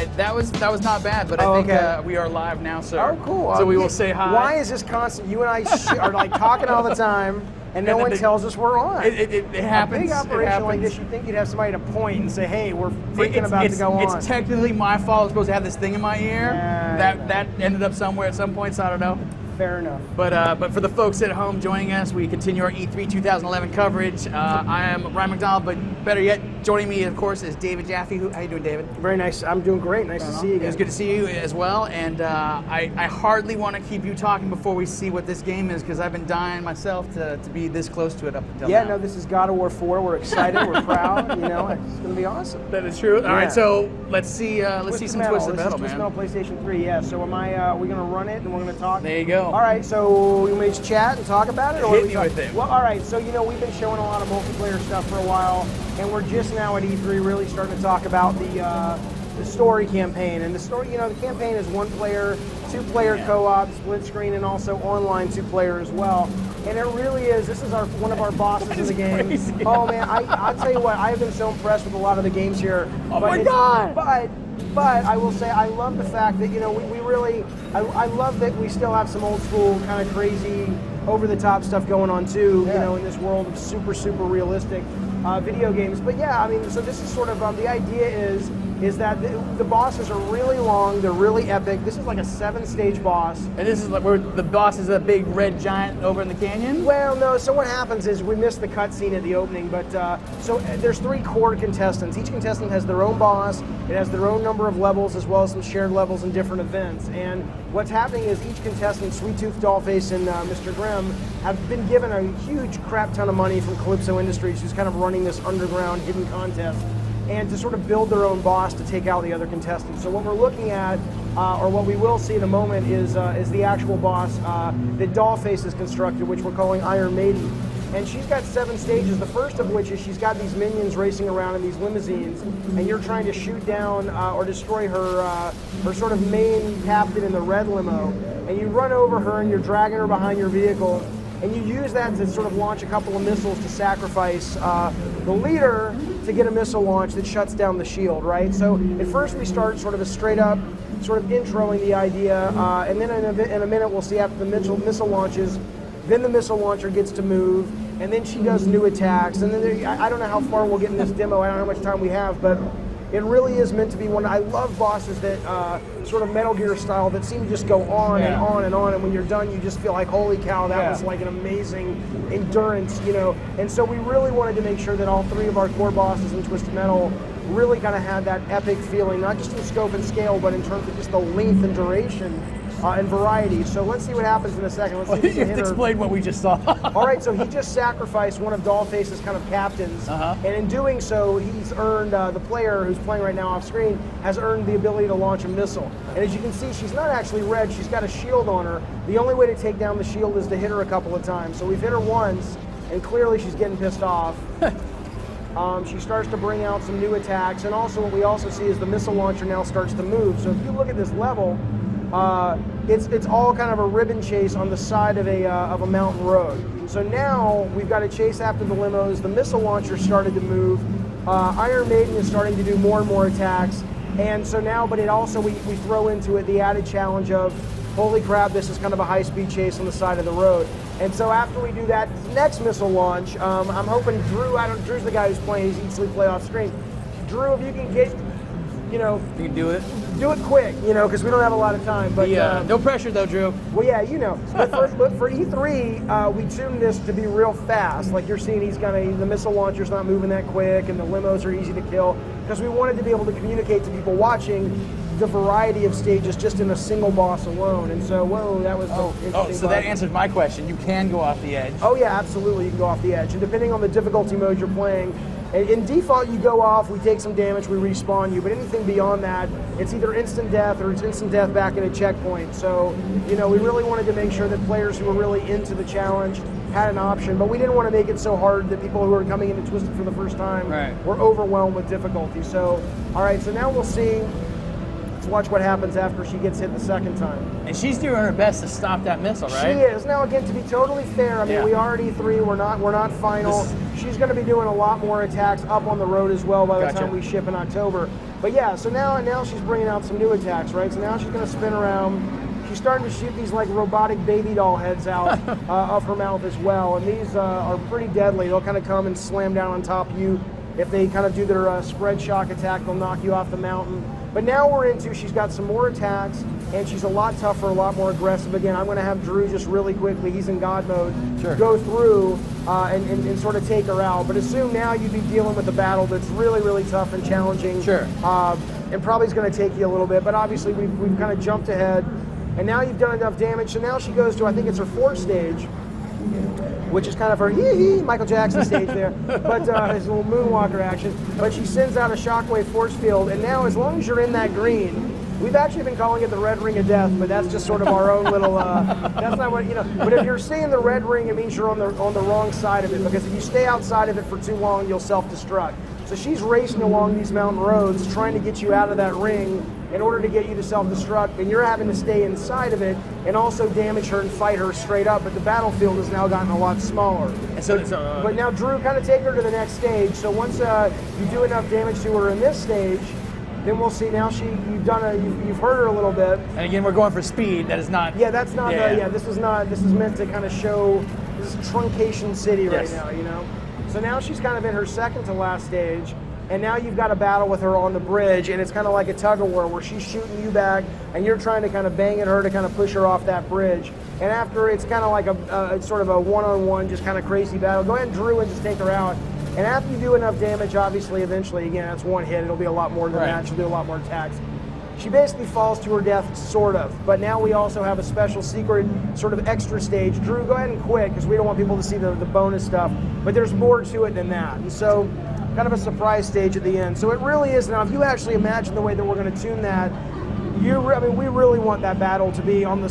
That was not bad, but I think we are live now, sir. Oh, cool. So we will say hi. Why is this constant? You and I are like talking all the time, and no one tells us we're on. It happens. A big operation like this, you'd think you'd have somebody to point and say, "Hey, we're freaking about to go on." It's technically my fault. I'm supposed to have this thing in my ear. Yeah. That ended up somewhere at some point, so I don't know. Fair enough. But for the folks at home joining us, we continue our E3 2011 coverage. I am Ryan McDonald, but better yet, joining me, of course, is David Jaffe. How you doing, David? Very nice. I'm doing great. Nice to see you again. It's good to see you as well. And I hardly want to keep you talking before we see what this game is, because I've been dying myself to be this close to it up until now. No, this is God of War 4. We're excited. We're proud. It's going to be awesome. That is true. All right, so let's see some Twisted Metal, man. Twisted Metal PlayStation 3. Yeah. So are we going to run it and we're going to talk? There you go. All right. So you want to chat and talk about it, or hit me with it? Well, all right. So we've been showing a lot of multiplayer stuff for a while, and we're just now at E3 really starting to talk about the story campaign. And the story, the campaign is 1-player, 2-player co-op, split screen, and also online 2-player as well. And it really is. This is one of our bosses in the game. Crazy. Oh man, I'll tell you what. I've been so impressed with a lot of the games here. Oh my God! But I will say I love the fact that we really I love that we still have some old school kind of crazy over the top stuff going on too. In this world of super realistic video games. But so this is sort of the idea is that the bosses are really long, they're really epic. This is like a 7-stage boss. And this is like where the boss is a big red giant over in the canyon? Well, no, so what happens is we missed the cutscene at the opening, but so there's 3 core contestants. Each contestant has their own boss, it has their own number of levels, as well as some shared levels and different events. And what's happening is each contestant, Sweet Tooth, Dollface, and Mr. Grimm, have been given a huge crap ton of money from Calypso Industries, who's kind of running this underground hidden contest, and to sort of build their own boss to take out the other contestants. So what we're looking at, or what we will see in a moment, is the actual boss that Dollface has constructed, which we're calling Iron Maiden. And she's got 7 stages, the first of which is she's got these minions racing around in these limousines, and you're trying to shoot down or destroy her sort of main captain in the red limo. And you run over her and you're dragging her behind your vehicle, and you use that to sort of launch a couple of missiles to sacrifice the leader to get a missile launch that shuts down the shield, right? So at first we start sort of a straight up sort of introing the idea, and then in a minute we'll see after the missile launches, then the missile launcher gets to move, and then she does new attacks, and then I don't know how far we'll get in this demo, I don't know how much time we have, but it really is meant to be one. I love bosses that sort of Metal Gear style that seem to just go on and on and on, and when you're done, you just feel like, holy cow, that was like an amazing endurance, And so we really wanted to make sure that all 3 of our core bosses in Twisted Metal really kind of had that epic feeling, not just in scope and scale, but in terms of just the length and duration and variety. So let's see what happens in a second. Let's see if you have to explain what we just saw. All right, so he just sacrificed one of Dollface's kind of captains, and in doing so, he's earned, the player who's playing right now off screen, has earned the ability to launch a missile. And as you can see, she's not actually red, she's got a shield on her. The only way to take down the shield is to hit her a couple of times. So we've hit her once, and clearly she's getting pissed off. She starts to bring out some new attacks, and also what we also see is the missile launcher now starts to move. So if you look at this level, it's all kind of a ribbon chase on the side of a mountain road. So now we've got to chase after the limos. The missile launcher started to move. Iron Maiden is starting to do more and more attacks. And so now, but it also, we throw into it the added challenge of, holy crap, this is kind of a high-speed chase on the side of the road. And so after we do that next missile launch, I'm hoping Drew's the guy who's playing, he's easily play off screen. Drew, if you can get, you can do it. Do it quick, because we don't have a lot of time. But no pressure though, Drew. Well, But for E3, we tuned this to be real fast. Like you're seeing, the missile launcher's not moving that quick, and the limos are easy to kill, because we wanted to be able to communicate to people watching the variety of stages just in a single boss alone. And so, that was interesting. So that answers my question. You can go off the edge. Oh yeah, absolutely, you can go off the edge. And depending on the difficulty mode you're playing, in default you go off, we take some damage, we respawn you, but anything beyond that, it's either instant death or it's instant death back at a checkpoint. So, we really wanted to make sure that players who were really into the challenge had an option, but we didn't want to make it so hard that people who are coming into Twisted for the first time were overwhelmed with difficulty. So, all right, so now we'll see. Let's watch what happens after she gets hit the second time. And she's doing her best to stop that missile, right? She is. Now, again, to be totally fair, I mean, we are at E3. We're not final. She's going to be doing a lot more attacks up on the road as well by the time we ship in October. But yeah, so now she's bringing out some new attacks, right? So now she's going to spin around. She's starting to shoot these like robotic baby doll heads out of her mouth as well, and these are pretty deadly. They'll kind of come and slam down on top of you. If they kind of do their spread shock attack, they'll knock you off the mountain. But now we're into, she's got some more attacks, and she's a lot tougher, a lot more aggressive. Again, I'm going to have Drew just really quickly, he's in God mode, go through and sort of take her out. But assume now you'd be dealing with a battle that's really, really tough and challenging. And probably is going to take you a little bit, but obviously we've kind of jumped ahead. And now you've done enough damage, so now she goes to, I think it's her fourth stage, which is kind of her Michael Jackson stage there, but his little moonwalker action. But she sends out a shockwave force field, and now as long as you're in that green, we've actually been calling it the red ring of death, but that's just sort of our own little, that's not what, but if you're seeing the red ring, it means you're on the wrong side of it, because if you stay outside of it for too long, you'll self-destruct. So she's racing along these mountain roads, trying to get you out of that ring in order to get you to self-destruct, and you're having to stay inside of it and also damage her and fight her straight up, but the battlefield has now gotten a lot smaller. And but now Drew, kind of take her to the next stage, so once you do enough damage to her in this stage, then we'll see. Now you've hurt her a little bit. And again, we're going for speed. That is not. Yeah, that's not. This is not. This is meant to kind of show. This is Truncation City right now. So now she's kind of in her second to last stage, and now you've got a battle with her on the bridge, and it's kind of like a tug of war where she's shooting you back, and you're trying to kind of bang at her to kind of push her off that bridge. And after, it's kind of like it's sort of a one-on-one, just kind of crazy battle. Go ahead, Drew, and just take her out. And after you do enough damage, obviously, eventually, again, that's one hit. It'll be a lot more than that. She'll do a lot more attacks. She basically falls to her death, sort of. But now we also have a special secret sort of extra stage. Drew, go ahead and quit, because we don't want people to see the bonus stuff. But there's more to it than that. And so, kind of a surprise stage at the end. So it really is. Now, if you actually imagine the way that we're going to tune that, we really want that battle to be on the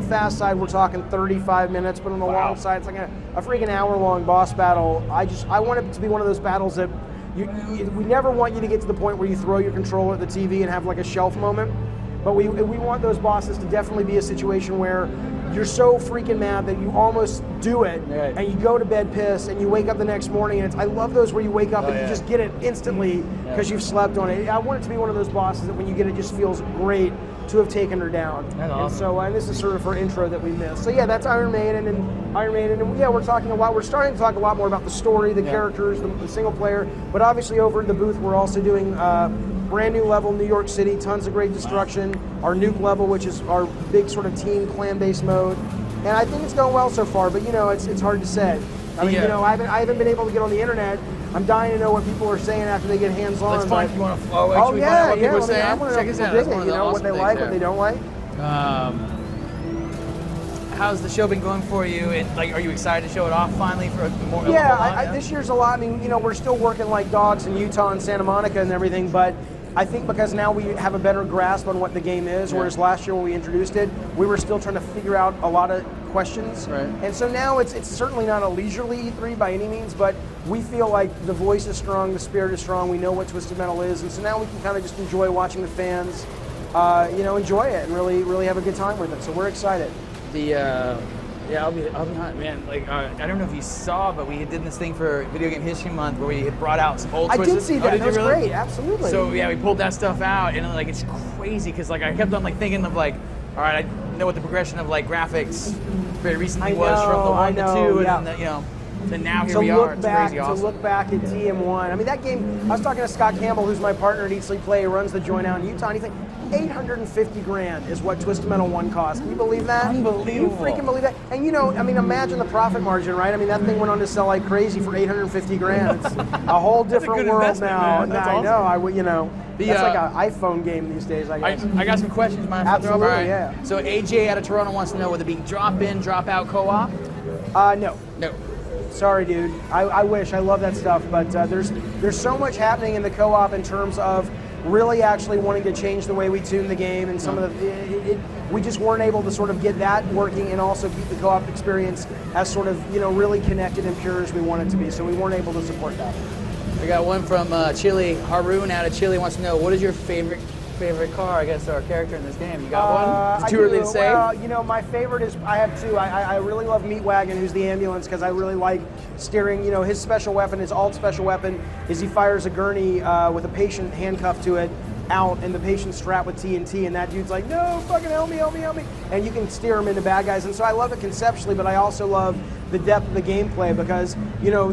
fast side, we're talking 35 minutes, but on the long side, it's like a freaking hour-long boss battle. I want it to be one of those battles that we never want you to get to the point where you throw your controller at the TV and have like a shelf moment, but we want those bosses to definitely be a situation where you're so freaking mad that you almost do it, and you go to bed pissed, and you wake up the next morning, and I love those where you wake up and you just get it instantly because you've slept on it. I want it to be one of those bosses that when you get it, just feels great to have taken her down. That's awesome. And so, and this is sort of her intro that we missed. So yeah, that's Iron Maiden, and we're talking a lot. We're starting to talk a lot more about the story, the characters, the single player. But obviously, over at the booth, we're also doing brand new level, New York City, tons of great destruction. Our nuke level, which is our big sort of team clan-based mode, and I think it's going well so far. But it's hard to say. I mean, I haven't been able to get on the internet. I'm dying to know what people are saying after they get hands-on. Let's find. You want to? What people are saying. I want to know what they like, what they don't like. How's the show been going for you? And like, are you excited to show it off finally for more? This year's a lot. I mean, we're still working like dogs in Utah and Santa Monica and everything, but I think because now we have a better grasp on what the game is, whereas last year when we introduced it, we were still trying to figure out a lot of questions. And so now it's certainly not a leisurely E3 by any means, but we feel like the voice is strong, the spirit is strong, we know what Twisted Metal is, and so now we can kind of just enjoy watching the fans, enjoy it and really have a good time with it. So we're excited. I'll be honest, man. Like, I don't know if you saw, but we did this thing for Video Game History Month where we had brought out some old Twisted. I did see that. That was great. Absolutely. So yeah, we pulled that stuff out, and like it's crazy because like I kept on like thinking of like, all right, I know what the progression of like graphics very recently was from the 1 to 2, and then and now here we are. It's crazy awesome. To look back at TM1. I mean, that game. I was talking to Scott Campbell, who's my partner at Eat Sleep Play, who runs the joint out in Utah, and he thinks $850,000 is what Twisted Metal 1 cost. Can you believe that? Unbelievable. Can you freaking believe that? And imagine the profit margin, right? I mean, that thing went on to sell like crazy for $850,000. It's a whole different world now. Man. That's awesome. I know. That's like an iPhone game these days, I guess. I got some questions, man. Absolutely, yeah. So AJ out of Toronto wants to know, would it be drop-in, drop-out co-op? No. No. Sorry, dude. I wish. I love that stuff, but there's so much happening in the co-op in terms of really actually wanting to change the way we tune the game, and some of we just weren't able to sort of get that working and also keep the co-op experience as sort of really connected and pure as we want it to be. So we weren't able to support that. We got one from Chile. Haroon out of Chile wants to know, what is your favorite favorite car, I guess, or character in this game? You got one? It's too early to say? Well, you know, my favorite is, I have two. I really love Meatwagon, who's the ambulance, because I really like steering. You know, his special weapon, his alt special weapon, is he fires a gurney with a patient handcuffed to it out, and the patient's strapped with TNT, and that dude's like, no, fucking help me, help me, help me. And you can steer him into bad guys. And so I love it conceptually, but I also love the depth of the gameplay because, you know,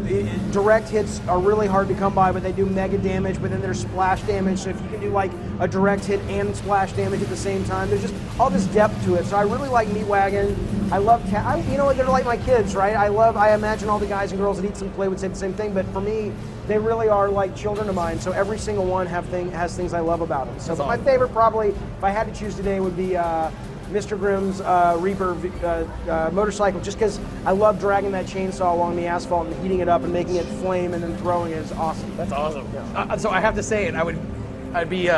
direct hits are really hard to come by, but they do mega damage, but then there's splash damage. So if you can do like a direct hit and splash damage at the same time, there's just all this depth to it. So I really like Meatwagon. I love, you know, they're like my kids, right? I imagine all the guys and girls that eat some play would say the same thing, but for me, they really are like children of mine. So every single one has things I love about them. So but my favorite probably, if I had to choose today, would be Mr. Grimm's Reaper motorcycle, just because I love dragging that chainsaw along the asphalt and heating it up and making it flame and then throwing it is awesome. That's awesome. Yeah. So I have to say it. I'd be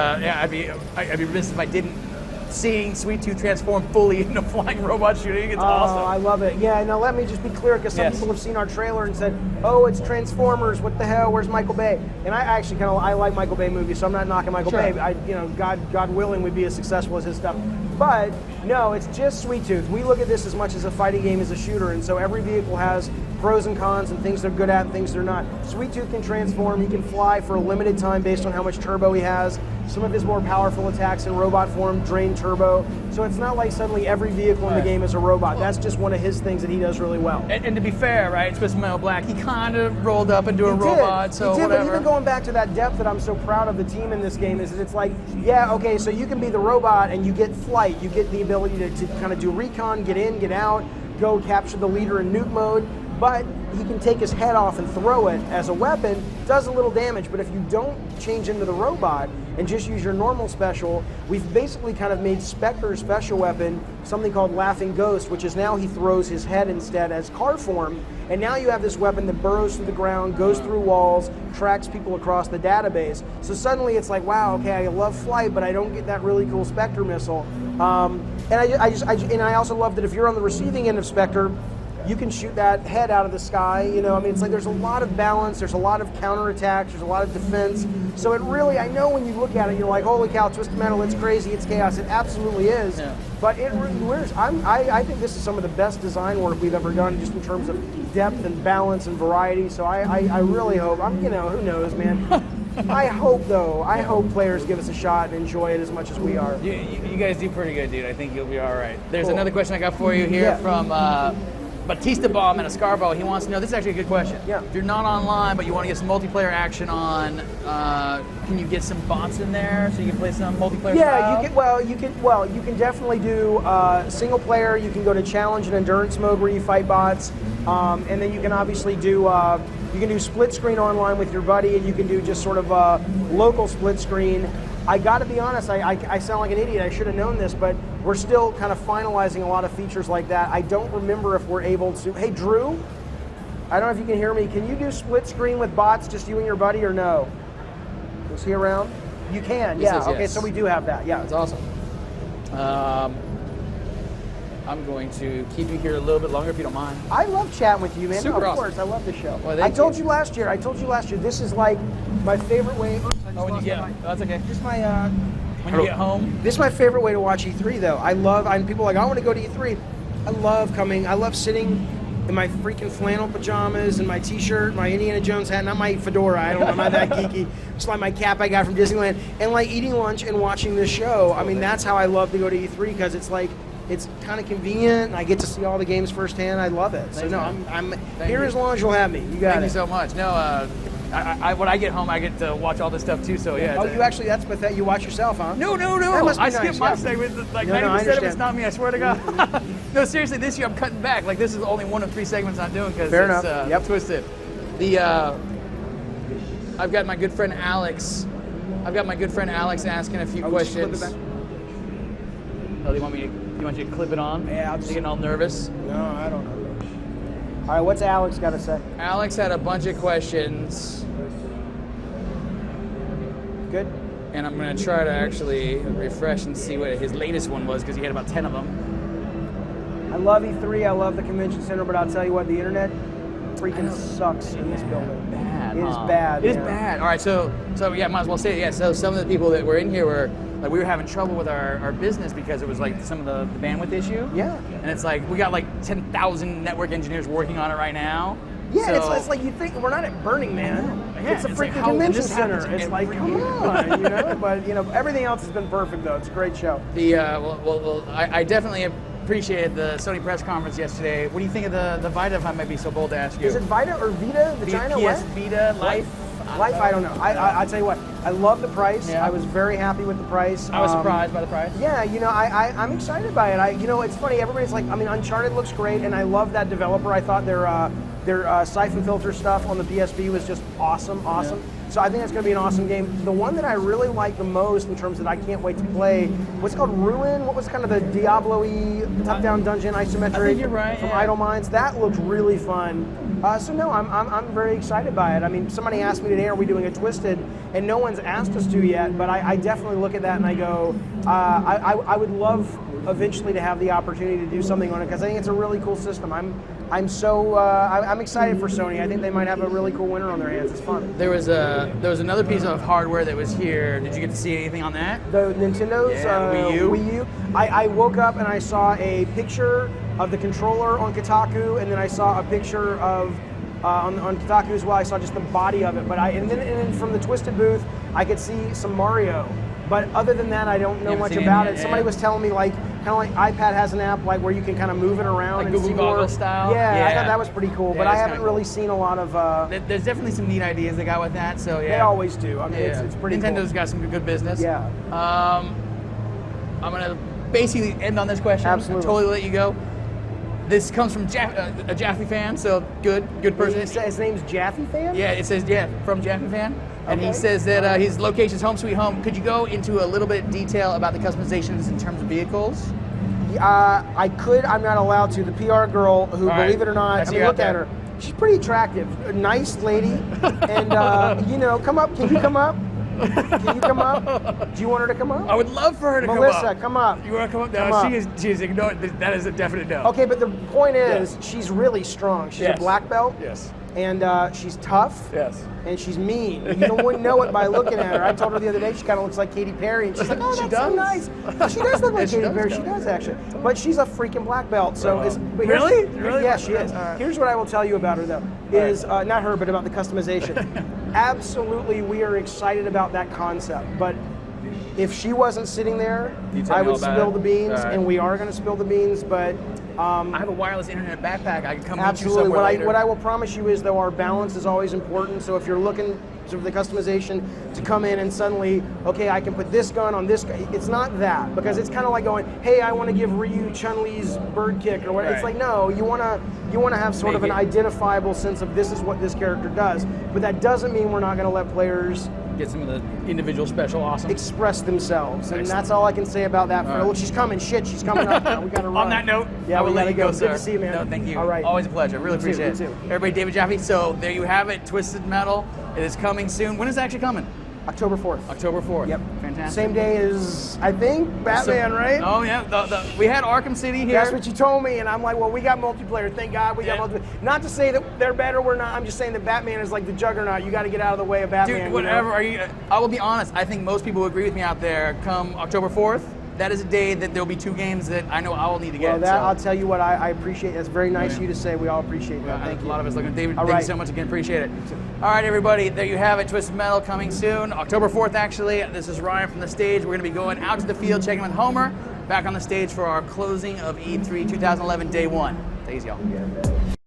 remiss if I didn't. Seeing Sweet Tooth transform fully into flying robot shooting, it's awesome. I love it. Yeah, now let me just be clear, because some people have seen our trailer and said, oh, it's Transformers, what the hell, where's Michael Bay? And I actually I like Michael Bay movies, so I'm not knocking Michael Bay. You know, God willing, we'd be as successful as his stuff. But no, it's just Sweet Tooth. We look at this as much as a fighting game as a shooter, and so every vehicle has pros and cons and things they're good at and things they're not. Sweet Tooth can transform, he can fly for a limited time based on how much turbo he has. Some of his more powerful attacks in robot form drain turbo. So it's not like suddenly every vehicle in the game is a robot. That's just one of his things that he does really well. And to be fair, right, Twisted Metal Black, he kind of rolled up into a robot, so he did, whatever. But even going back to that depth that I'm so proud of the team in this game is that it's like, yeah, okay, so you can be the robot and you get flight. You get the ability to kind of do recon, get in, get out, go capture the leader in nuke mode. But he can take his head off and throw it as a weapon, does a little damage, but if you don't change into the robot and just use your normal special, we've basically kind of made Spectre's special weapon something called Laughing Ghost, which is now he throws his head instead as car form, and now you have this weapon that burrows through the ground, goes through walls, tracks people across the database. So suddenly it's like, wow, okay, I love flight, but I don't get that really cool Spectre missile. And I also love that if you're on the receiving end of Spectre, you can shoot that head out of the sky. You know, I mean, it's like there's a lot of balance, there's a lot of counterattacks, there's a lot of defense. So it really, I know when you look at it, you're like, holy cow, Twisted Metal, it's crazy, it's chaos. It absolutely is. Yeah. But I think this is some of the best design work we've ever done, just in terms of depth and balance and variety. So I really hope, you know, who knows, man. I hope players give us a shot and enjoy it as much as we are. You guys do pretty good, dude. I think you'll be all right. There's another question I got for you here from Batista Bomb and a Scarborough. He wants to know, this is actually a good question. Yeah. If you're not online, but you want to get some multiplayer action on, can you get some bots in there so you can play some multiplayer style? You can definitely do single player. You can go to challenge and endurance mode where you fight bots. And then you can obviously do, you can do split screen online with your buddy, and you can do just sort of local split screen. I got to be honest, I sound like an idiot. I should have known this, but we're still kind of finalizing a lot of features like that. I don't remember if we're able to. Hey, Drew, I don't know if you can hear me. Can you do split screen with bots, just you and your buddy, or no? Is he around? You can, yeah. Okay, so we do have that, yeah. That's awesome. I'm going to keep you here a little bit longer if you don't mind. I love chatting with you, man. Super of awesome. course, I love the show. Well, I told you last year, this is like my favorite way. When you get, that's okay. This is my, when you get home. This is my favorite way to watch E3, though. People are like, I want to go to E3. I love sitting in my freaking flannel pajamas and my t-shirt, my Indiana Jones hat, not my fedora, I'm not that geeky. It's like my cap I got from Disneyland, and like eating lunch and watching this show. I mean, that's how I love to go to E3, because it's like, it's kind of convenient, and I get to see all the games firsthand. I love it. So I'm here as long as you'll have me. You got it. Thank you so much. No, when I get home, I get to watch all this stuff too. So yeah. Oh, you actually, that's pathetic. You watch yourself, huh? No. I skip my segment. Like 90% of it's not me. I swear to God. No, seriously, this year I'm cutting back. Like, this is only one of 3 segments I'm doing because it's Twisted. I've got my good friend Alex. Asking a few questions. Oh, you want you to clip it on? Yeah, I'm getting all nervous. No, I don't know. All right, what's Alex got to say? Alex had a bunch of questions. Good. And I'm going to try to actually refresh and see what his latest one was, because he had about 10 of them. I love E3, I love the convention center, but I'll tell you what, the internet freaking sucks in this building. Bad, It is bad. It is bad. All right, so yeah, might as well say it. Yeah, so some of the people that were in here were like we were having trouble with our business because it was like some of the bandwidth issue. Yeah. And it's like we got like 10,000 network engineers working on it right now. Yeah, so, it's like you think we're not at Burning Man. Yeah, it's a it's like, freaking how- convention this center. happens It's like, every come year. on, you know. But everything else has been perfect though. It's a great show. I definitely appreciated the Sony press conference yesterday. What do you think of the Vita, if I might be so bold to ask you? Is it Vita or Vita? The China PS what? Vita, Life? Life, I don't know. I tell you what, I love the price. Yeah. I was very happy with the price. I was surprised by the price. Yeah, I'm excited by it. It's funny. Everybody's like, Uncharted looks great, and I love that developer. I thought their Siphon Filter stuff on the PSP was just awesome. Yeah. So I think it's going to be an awesome game. The one that I really like the most in terms that I can't wait to play, what's it called, Ruin? What was kind of the Diablo-y top-down dungeon isometric I think you're right, from yeah. Idle Minds? That looked really fun. So no, I'm very excited by it. I mean, somebody asked me today, are we doing a Twisted? And no one's asked us to yet, but I definitely look at that and I go, I would love eventually to have the opportunity to do something on it because I think it's a really cool system. I'm excited for Sony. I think they might have a really cool winner on their hands. It's fun. There was another piece of hardware that was here. Did you get to see anything on that? The Nintendo's Wii U. I woke up and I saw a picture of the controller on Kotaku, and then I saw a picture of on Kotaku as well. I saw just the body of it. But and then from the Twisted booth, I could see some Mario. But other than that, I don't know much about it. Somebody was telling me kind of like iPad has an app where you can kind of move it around Like and Google see more. Goggles style? Yeah, I Yeah. thought that was pretty cool. Yeah, But I it's haven't kinda really cool. seen a lot of. There's definitely some neat ideas they got with that. So yeah, They always do. I mean, yeah. it's pretty Nintendo's cool. got some good business. Yeah. I'm gonna basically end on this question. Absolutely. Totally let you go. This comes from a Jaffe fan, so good person. His name's Jaffe Fan? Yeah, it says from Jaffe fan, and he Okay. says that his location's Home Sweet Home. Could you go into a little bit of detail about the customizations in terms of vehicles? I could. I'm not allowed to. The PR girl, who, All right. believe it or not, That's I mean, you out look at there. her. She's pretty attractive, a nice lady, and come up. Can you come up? Can you come up? Do you want her to come up? I would love for her to Melissa, come up. come up. You want to come up? Come No, up. she is ignored. That is a definite no. Okay, but the point is, she's really strong. She's Yes. a black belt, Yes. and she's tough. Yes. And she's mean. You wouldn't know it by looking at her. I told her the other day she kind of looks like Katy Perry, and she's like, "Oh, She that's so does? nice." She does look like Yeah, she Katy does, Perry. yeah. She does actually, but she's a freaking black belt. So but here's- Really? Really? Yeah, she is. All right. Here's what I will tell you about her though: is not her, but about the customization. Absolutely, we are excited about that concept, but. If she wasn't sitting there, You tell I me would all about spill it. the beans, All right. and we are going to spill the beans. But I have a wireless internet backpack. I can come absolutely, meet you somewhere later. what I will promise you is, though, our balance is always important. So if you're looking for the customization to come in and suddenly, okay, I can put this gun on this gun. It's not that, because it's kind of like going, hey, I want to give Ryu Chun-Li's bird kick or whatever. It's Right. like, no, you want to have sort of an Make it- identifiable sense of this is what this character does. But that doesn't mean we're not going to let players Get some of the individual special awesome. express themselves, and Excellent. that's all I can say about that. All right. Look, she's coming. Shit, she's coming up now. We got to run. On that note, yeah, I we will let gotta you go, Good sir. to see you, man. No, thank you. All right. Always a pleasure. Really Me too, appreciate me it. too. Everybody, David Jaffe. So there you have it. Twisted Metal. It is coming soon. When is it actually coming? October 4th. October 4th. Yep. Fantastic. Same day as, I think, Batman, right? Oh yeah. We had Arkham City here. That's what you told me, and I'm like, well, we got multiplayer. Thank God we got Yeah. multiplayer. Not to say that they're better, we're not. I'm just saying that Batman is like the juggernaut. You got to get out of the way of Batman. Dude, whatever. Are you? I will be honest. I think most people will agree with me out there. Come October 4th, that is a day that there will be two games that I know I will need to get. Well, that, so. I'll tell you what, I appreciate. That's very nice of you to say. We all appreciate that. Thank a you. lot of us looking. David, All thank right. you so much again. Appreciate it. All right, everybody. There you have it. Twisted Metal coming soon. October 4th, actually. This is Ryan from the stage. We're going to be going out to the field, checking with Homer. Back on the stage for our closing of E3 2011 Day 1. Thanks, y'all.